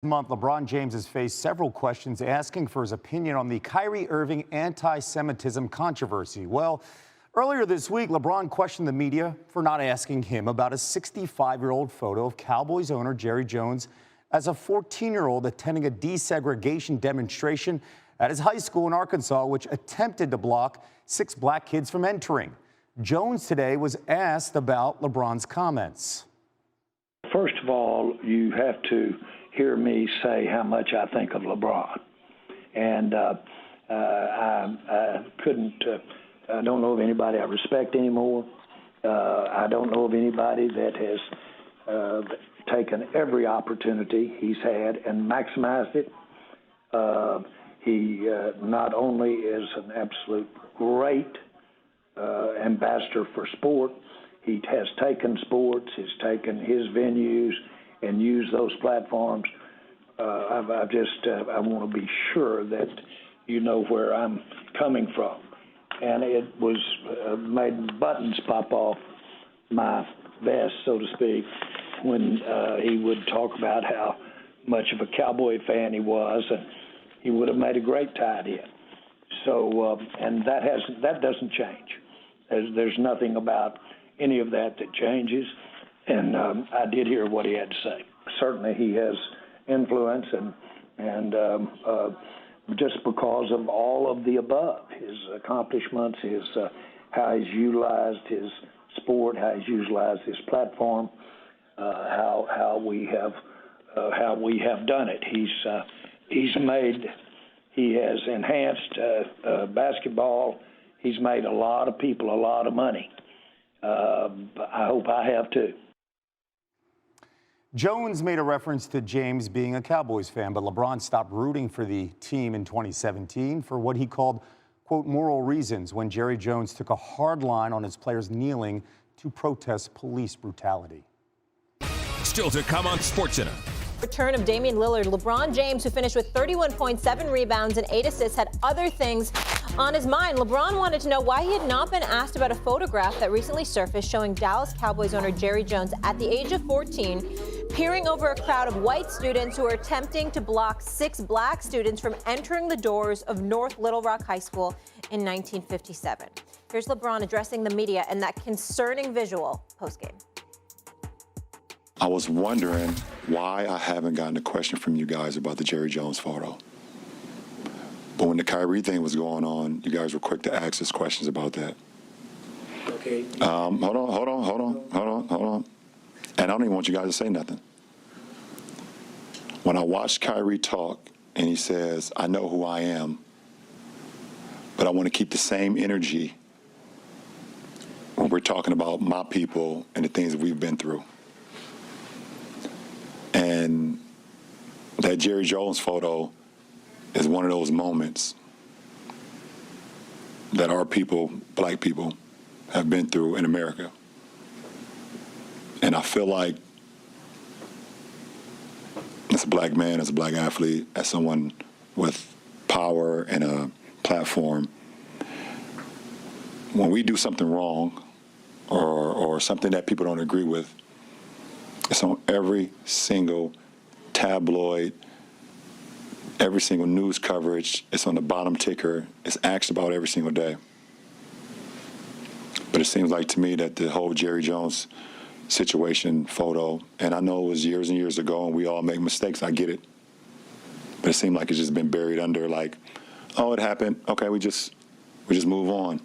Month, LeBron James has faced several questions asking for his opinion on the Kyrie Irving anti-Semitism controversy. Well, earlier this week, LeBron questioned the media for not asking him about a 65-year-old photo of Cowboys owner Jerry Jones as a 14-year-old attending a desegregation demonstration at his high school in Arkansas, which attempted to block 6 black kids from entering. Jones today was asked about LeBron's comments. First of all, you have to hear me say how much I think of LeBron. And I don't know of anybody I respect anymore. I don't know of anybody that has taken every opportunity he's had and maximized it. He not only is an absolute great ambassador for sport, he has taken sports, he's taken his venues and used those platforms. I want to be sure that you know where I'm coming from. And it was made buttons pop off my vest, so to speak, when he would talk about how much of a Cowboy fan he was, and he would have made a great tight end. So, and that doesn't change. There's nothing about any of that changes, and I did hear what he had to say. Certainly, he has influence, and just because of all of the above, his accomplishments, his how he's utilized his sport, how he's utilized his platform, how we have done it. He has enhanced basketball. He's made a lot of people a lot of money. I hope I have too. Jones made a reference to James being a Cowboys fan, but LeBron stopped rooting for the team in 2017 for what he called, quote, moral reasons when Jerry Jones took a hard line on his players kneeling to protest police brutality. Still to come on SportsCenter. Return of Damian Lillard. LeBron James, who finished with 31.7 rebounds and 8 assists, had other things on his mind. LeBron wanted to know why he had not been asked about a photograph that recently surfaced showing Dallas Cowboys owner Jerry Jones at the age of 14 peering over a crowd of white students who were attempting to block 6 black students from entering the doors of North Little Rock High School in 1957. Here's LeBron addressing the media and that concerning visual postgame. I was wondering why I haven't gotten a question from you guys about the Jerry Jones photo. But when the Kyrie thing was going on, you guys were quick to ask us questions about that. Okay. Hold on. And I don't even want you guys to say nothing. When I watched Kyrie talk and he says, I know who I am, but I want to keep the same energy when we're talking about my people and the things that we've been through. And that Jerry Jones photo is one of those moments that our people, black people, have been through in America. And I feel like as a black man, as a black athlete, as someone with power and a platform, when we do something wrong or something that people don't agree with, it's on every single tabloid, every single news coverage. It's on the bottom ticker. It's asked about every single day. But it seems like to me that the whole Jerry Jones situation photo, and I know it was years and years ago and we all make mistakes, I get it. But it seemed like it's just been buried under like, oh, it happened. Okay, we just move on.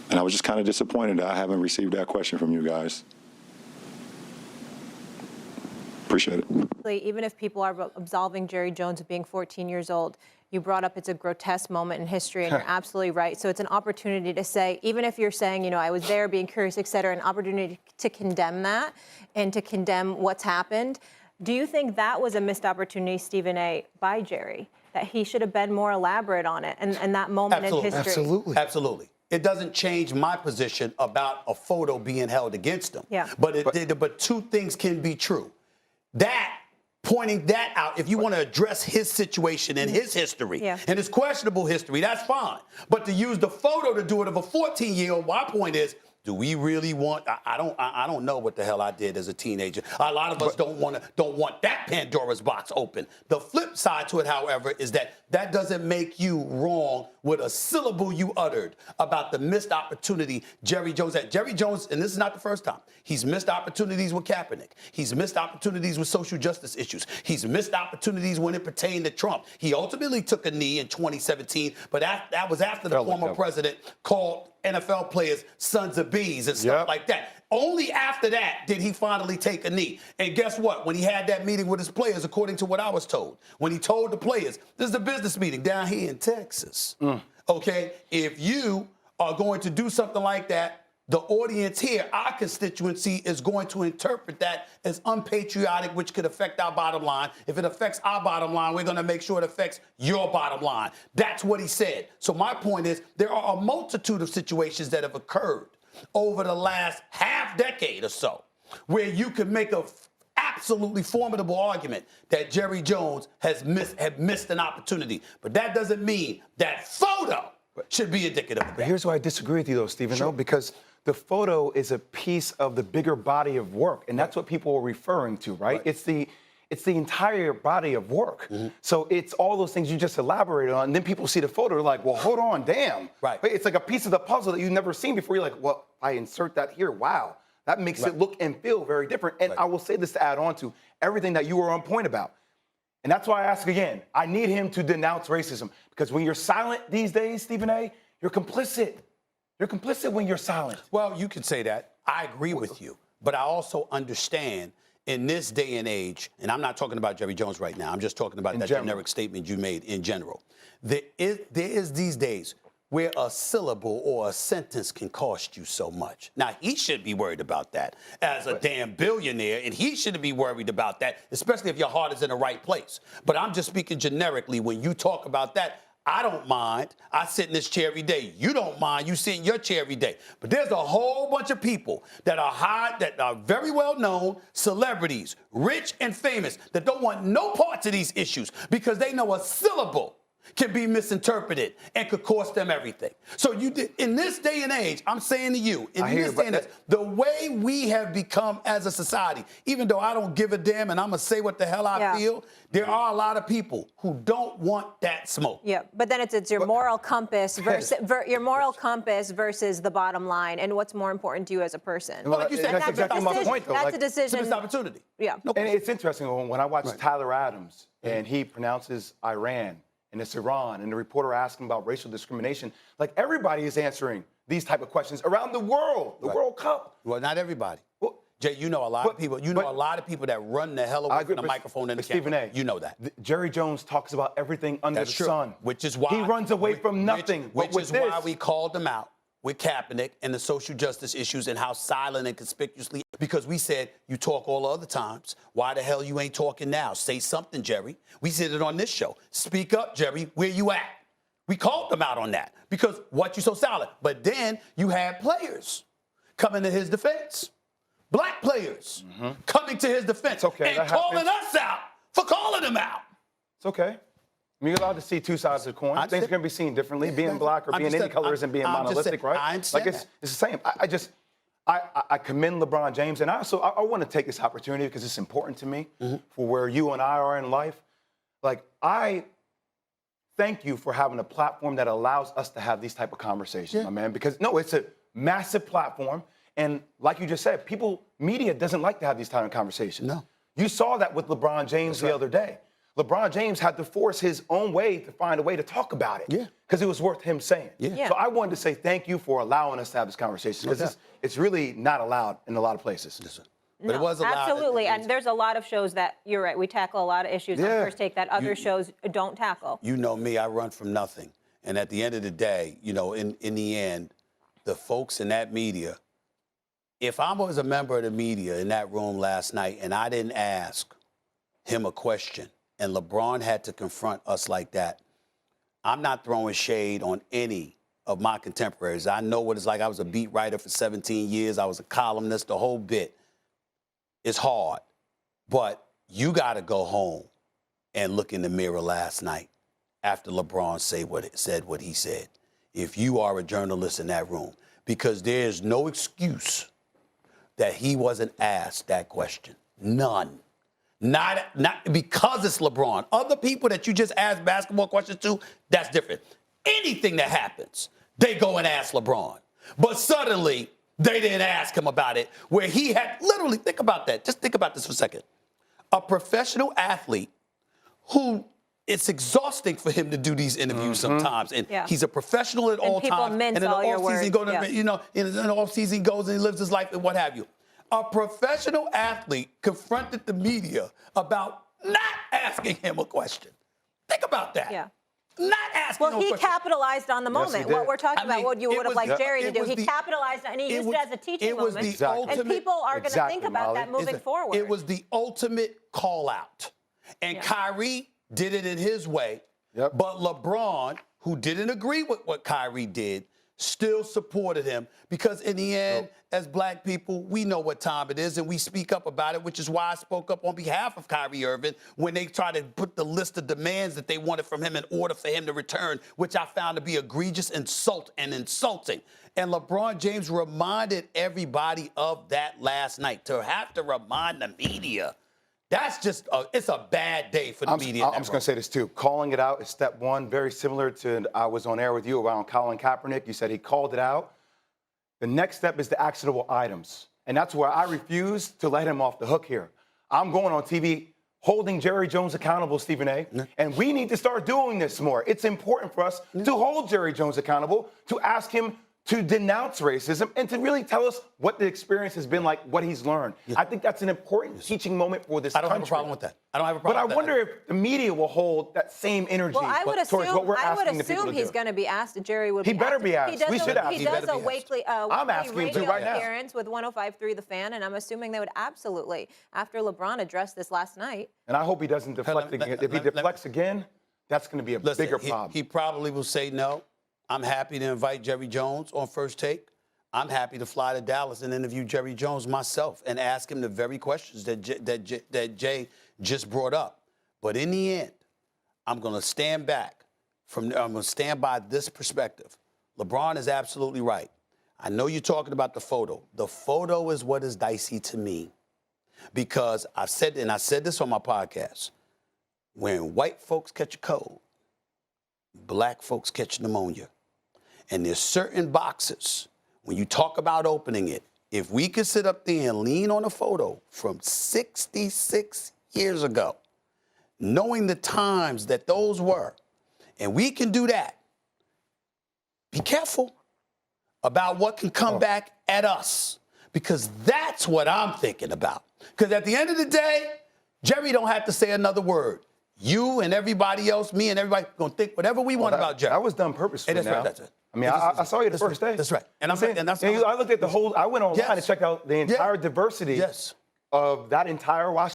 And I was just kind of disappointed that I haven't received that question from you guys. Appreciate it. Even if people are absolving Jerry Jones of being 14 years old, you brought up it's a grotesque moment in history, and you're absolutely right. So it's an opportunity to say, even if you're saying, you know, I was there being curious, et cetera, an opportunity to condemn that and to condemn what's happened. Do you think that was a missed opportunity, Stephen A., by Jerry, that he should have been more elaborate on it and that moment in history? Absolutely. It doesn't change my position about a photo being held against him. Yeah. But two things can be true. That, pointing that out, if you want to address his situation and his history and his questionable history, that's fine. But to use the photo to do it of a 14-year-old, my point is Do we really want? I don't know what the hell I did as a teenager. A lot of us don't want that Pandora's box open. The flip side to it, however, is that doesn't make you wrong with a syllable you uttered about the missed opportunity Jerry Jones had. Jerry Jones, and this is not the first time, he's missed opportunities with Kaepernick. He's missed opportunities with social justice issues. He's missed opportunities when it pertained to Trump. He ultimately took a knee in 2017, but that was after the former president called NFL players sons of bees and stuff like that. Only after that did he finally take a knee. And guess what? When he had that meeting with his players, according to what I was told, when he told the players, this is a business meeting down here in Texas. Okay, if you are going to do something like that, the audience here, our constituency, is going to interpret that as unpatriotic, which could affect our bottom line. If it affects our bottom line, we're going to make sure it affects your bottom line. That's what he said. So my point is, there are a multitude of situations that have occurred over the last half decade or so where you could make a absolutely formidable argument that Jerry Jones had missed an opportunity. But that doesn't mean that photo should be indicative of that. But here's why I disagree with you, though, Stephen, though, because the photo is a piece of the bigger body of work, and that's what people are referring to, right? It's the entire body of work. So it's all those things you just elaborated on, and then people see the photo, they're like, well, hold on, damn. Right. It's like a piece of the puzzle that you've never seen before. You're like, well, I insert that here, wow. That makes it look and feel very different. And I will say this to add on to everything that you were on point about. And that's why I ask again, I need him to denounce racism, because when you're silent these days, Stephen A., you're complicit. You're complicit when you're silent. Well, you can say that. I agree with you. But I also understand in this day and age, and I'm not talking about Jerry Jones right now, I'm just talking about that generic statement you made in general. There is these days where a syllable or a sentence can cost you so much. Now, he should be worried about that as a damn billionaire, and he shouldn't be worried about that, especially if your heart is in the right place. But I'm just speaking generically. When you talk about that, I don't mind. I sit in this chair every day. You don't mind. You sit in your chair every day. But there's a whole bunch of people that are very well known, celebrities, rich and famous, that don't want no parts of these issues because they know a syllable can be misinterpreted and could cost them everything. So in this day and age, I'm saying to you, the way we have become as a society, even though I don't give a damn and I'm going to say what the hell I feel, there are a lot of people who don't want that smoke. Yeah, but then it's your moral compass versus the bottom line, and what's more important to you as a person. Well, like you said, that's exactly my point, though. That's a decision. It's a missed opportunity. Yeah. No and it's interesting when I watch Tyler Adams and he pronounces Iran and it's Iran, and the reporter asking about racial discrimination, like everybody is answering these type of questions around the world, the World Cup. Well, not everybody. Well, Jay, you know a lot of people. You know a lot of people that run the hell away from the microphone and the camera. Stephen A., you know that. Jerry Jones talks about everything under the sun. Which is why he runs away from nothing. Which is why we called him out with Kaepernick and the social justice issues and how silent and conspicuously, because we said, you talk all the other times. Why the hell you ain't talking now? Say something, Jerry. We said it on this show. Speak up, Jerry. Where you at? We called him out on that because what you so silent? But then you had players coming to his defense. Black players coming to his defense and calling us out for calling him out. It's okay. You're allowed to see two sides of the coin. Things are going to be seen differently. Being black or being any color isn't being monolithic, right? I understand it's the same. I commend LeBron James, and I want to take this opportunity because it's important to me for where you and I are in life. Like, I thank you for having a platform that allows us to have these type of conversations, my man, because, no, it's a massive platform, and like you just said, media doesn't like to have these type of conversations. No. You saw that with LeBron James the other day. LeBron James had to force his own way to find a way to talk about it. Yeah. Because it was worth him saying. Yeah. So I wanted to say thank you for allowing us to have this conversation. Because it's really not allowed in a lot of places. But it was allowed. Absolutely. And there's a lot of shows that, you're right, we tackle a lot of issues on First Take that other shows don't tackle. You know me, I run from nothing. And at the end of the day, you know, in the end, the folks in that media, if I was a member of the media in that room last night and I didn't ask him a question, and LeBron had to confront us like that, I'm not throwing shade on any of my contemporaries. I know what it's like. I was a beat writer for 17 years. I was a columnist, the whole bit. It's hard. But you got to go home and look in the mirror last night after LeBron said what he said. If you are a journalist in that room, because there's no excuse that he wasn't asked that question. None. Not because it's LeBron. Other people that you just ask basketball questions to, that's different. Anything that happens, they go and ask LeBron. But suddenly, they didn't ask him about it, where he had literally, think about that. Just think about this for a second. A professional athlete who it's exhausting for him to do these interviews sometimes. And he's a professional at all times. And in the offseason, in the offseason, he goes and he lives his life and what have you. A professional athlete confronted the media about not asking him a question. Think about that. Yeah. Not asking him a question. Well, he capitalized on the moment. What we're talking about, what you would have liked Jerry to do. He capitalized and he used it as a teaching moment. And people are going to think about that moving forward. It was the ultimate call out. And Kyrie did it in his way. But LeBron, who didn't agree with what Kyrie did, still supported him because in the end, as black people, we know what time it is and we speak up about it, which is why I spoke up on behalf of Kyrie Irving when they tried to put the list of demands that they wanted from him in order for him to return, which I found to be egregious insult and insulting. And LeBron James reminded everybody of that last night. To have to remind the media, that's just, it's a bad day for the media. I'm just going to say this, too. Calling it out is step one, very similar to I was on air with you around Colin Kaepernick. You said he called it out. The next step is the actionable items. And that's where I refuse to let him off the hook here. I'm going on TV holding Jerry Jones accountable, Stephen A. And we need to start doing this more. It's important for us to hold Jerry Jones accountable, to ask him to denounce racism and to really tell us what the experience has been like, what he's learned. I think that's an important teaching moment for this country. I don't have a problem with that. I don't have a problem with that. But I wonder if the media will hold that same energy towards what we're asking the people to do. He's going to be asked. Jerry would be asked. He better be asked. We should ask. He does a weekly radio right now. appearance with 105.3 The Fan, and I'm assuming they would absolutely, after LeBron addressed this last night. And I hope he doesn't deflect again. If he deflects again, that's going to be a bigger problem. He probably will say no. I'm happy to invite Jerry Jones on First Take. I'm happy to fly to Dallas and interview Jerry Jones myself and ask him the very questions that Jay just brought up. But in the end, I'm going to stand back I'm going to stand by this perspective. LeBron is absolutely right. I know you're talking about the photo. The photo is what is dicey to me because I said this on my podcast. When white folks catch a cold, black folks catch pneumonia. And there's certain boxes, when you talk about opening it, if we could sit up there and lean on a photo from 66 years ago, knowing the times that those were, and we can do that, be careful about what can come back at us, because that's what I'm thinking about. Because at the end of the day, Jerry don't have to say another word. You and everybody else, me and everybody, going to think whatever we want about Jerry. That was done purposefully. That's right. That's it. I mean, I saw you the first day. That's right. And I'm saying, I looked at the whole. I went online to check out the entire diversity of that entire Washington.